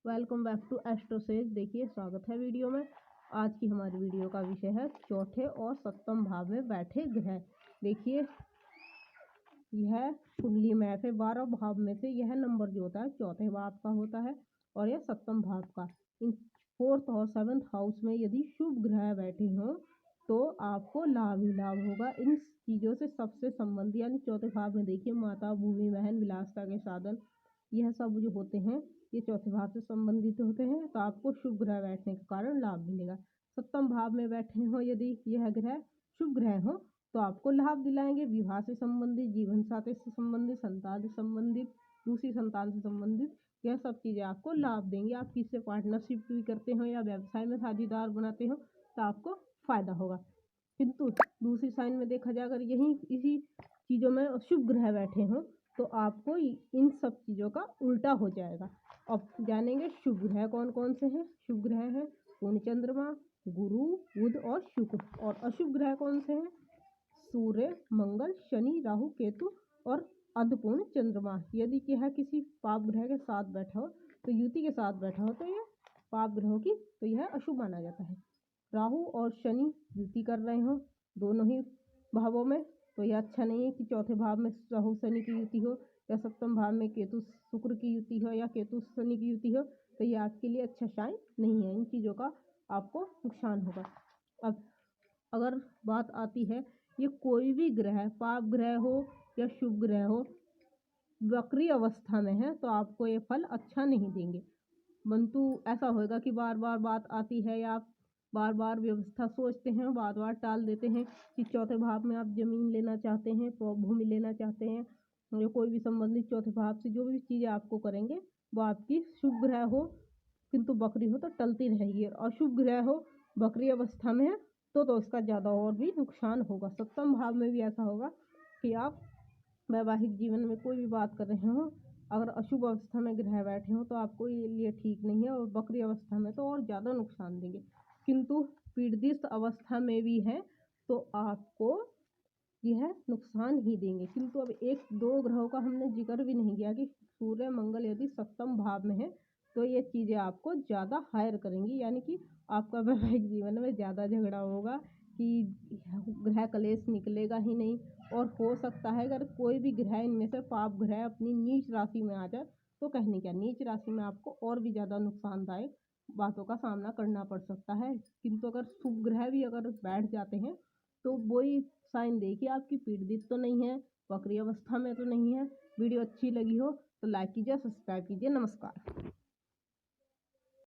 Welcome back to AstroSage. देखिए, स्वागत है वीडियो में। आज की हमारी वीडियो का विषय है चौथे और सप्तम भाव में बैठे ग्रह। देखिए, यह कुंडली मैप है। 12 भाव में से यह नंबर जो होता है चौथे भाव का होता है और यह सप्तम भाव का। इन 4th और 7th हाउस में यदि शुभ ग्रह बैठे हों तो आपको लाभ ही लाभ होगा। इन चीज़ों से सबसे संबंधित, यानी चौथे भाव में देखिए माता, भूमि, बहन, विलासता के साधन, यह सब जो होते हैं ये चौथे भाव से संबंधित होते हैं। तो आपको शुभ ग्रह बैठने के कारण लाभ मिलेगा। सप्तम भाव में बैठे हो यदि यह ग्रह शुभ ग्रह हो तो आपको लाभ दिलाएंगे। विवाह से संबंधित, जीवन साथी से संबंधित, संतान से संबंधित, दूसरी संतान से संबंधित, यह सब चीज़ें आपको लाभ देंगी। आप किससे पार्टनरशिप भी करते हो या व्यवसाय में साझेदार बनाते हो तो आपको फायदा होगा। किंतु दूसरी साइन में देखा जाए, अगर यही इसी चीज़ों में शुभ ग्रह बैठे हों तो आपको इन सब चीज़ों का उल्टा हो जाएगा। अब जानेंगे शुभ ग्रह कौन कौन से हैं। शुभ ग्रह हैं पूर्ण चंद्रमा, गुरु, बुध और शुक्र। और अशुभ ग्रह कौन से हैं? सूर्य, मंगल, शनि, राहु, केतु और अर्धपूर्ण चंद्रमा। यदि यह किसी पाप ग्रह के साथ बैठा हो तो युति के साथ बैठा हो तो यह पाप ग्रहों की तो यह अशुभ माना जाता है। राहु और शनि युति कर रहे हो दोनों ही भावों में तो यह अच्छा नहीं है कि चौथे भाव में राहु शनि की युति हो या सप्तम भाव में केतु शुक्र की युति हो या केतु शनि की युति हो तो यह आपके लिए अच्छा साइन नहीं है। इन चीज़ों का आपको नुकसान होगा। अब अगर बात आती है, ये कोई भी ग्रह, पाप ग्रह हो या शुभ ग्रह हो, वक्री अवस्था में है तो आपको ये फल अच्छा नहीं देंगे। परंतु ऐसा होगा कि बार बार बात आती है या आप बार बार व्यवस्था सोचते हैं, बार बार टाल देते हैं कि चौथे भाव में आप जमीन लेना चाहते हैं, भूमि लेना चाहते हैं या कोई भी संबंधित चौथे भाव से जो भी चीज़ें आपको करेंगे वो आपकी शुभ ग्रह हो किंतु बकरी हो तो टलती रहेगी। और अशुभ ग्रह हो बकरी अवस्था में है तो इसका ज़्यादा और भी नुकसान होगा। सप्तम भाव में भी ऐसा होगा कि आप वैवाहिक जीवन में कोई भी बात कर रहे हो, अगर अशुभ अवस्था में ग्रह बैठे हो तो आपको ये लिए ठीक नहीं है और बकरी अवस्था में तो और ज़्यादा नुकसान देंगे। किंतु पीड़ित अवस्था में भी है तो आपको यह नुकसान ही देंगे। किंतु अब एक दो ग्रहों का हमने जिक्र भी नहीं किया कि सूर्य मंगल यदि सप्तम भाव में है तो ये चीज़ें आपको ज़्यादा हायर करेंगी, यानी कि आपका वैवाहिक जीवन में ज़्यादा झगड़ा होगा कि ग्रह कलेश निकलेगा ही नहीं। और हो सकता है अगर कोई भी ग्रह इनमें से पाप ग्रह अपनी नीच राशि में आ जाए तो कहने क्या, नीच राशि में आपको और भी ज़्यादा नुकसानदायक बातों का सामना करना पड़ सकता है। किंतु अगर शुभ ग्रह भी अगर बैठ जाते हैं तो वही साइन दे कि आपकी पीड़ित तो नहीं है, वक्री अवस्था में तो नहीं है। वीडियो अच्छी लगी हो तो लाइक कीजिए, सब्सक्राइब कीजिए। नमस्कार।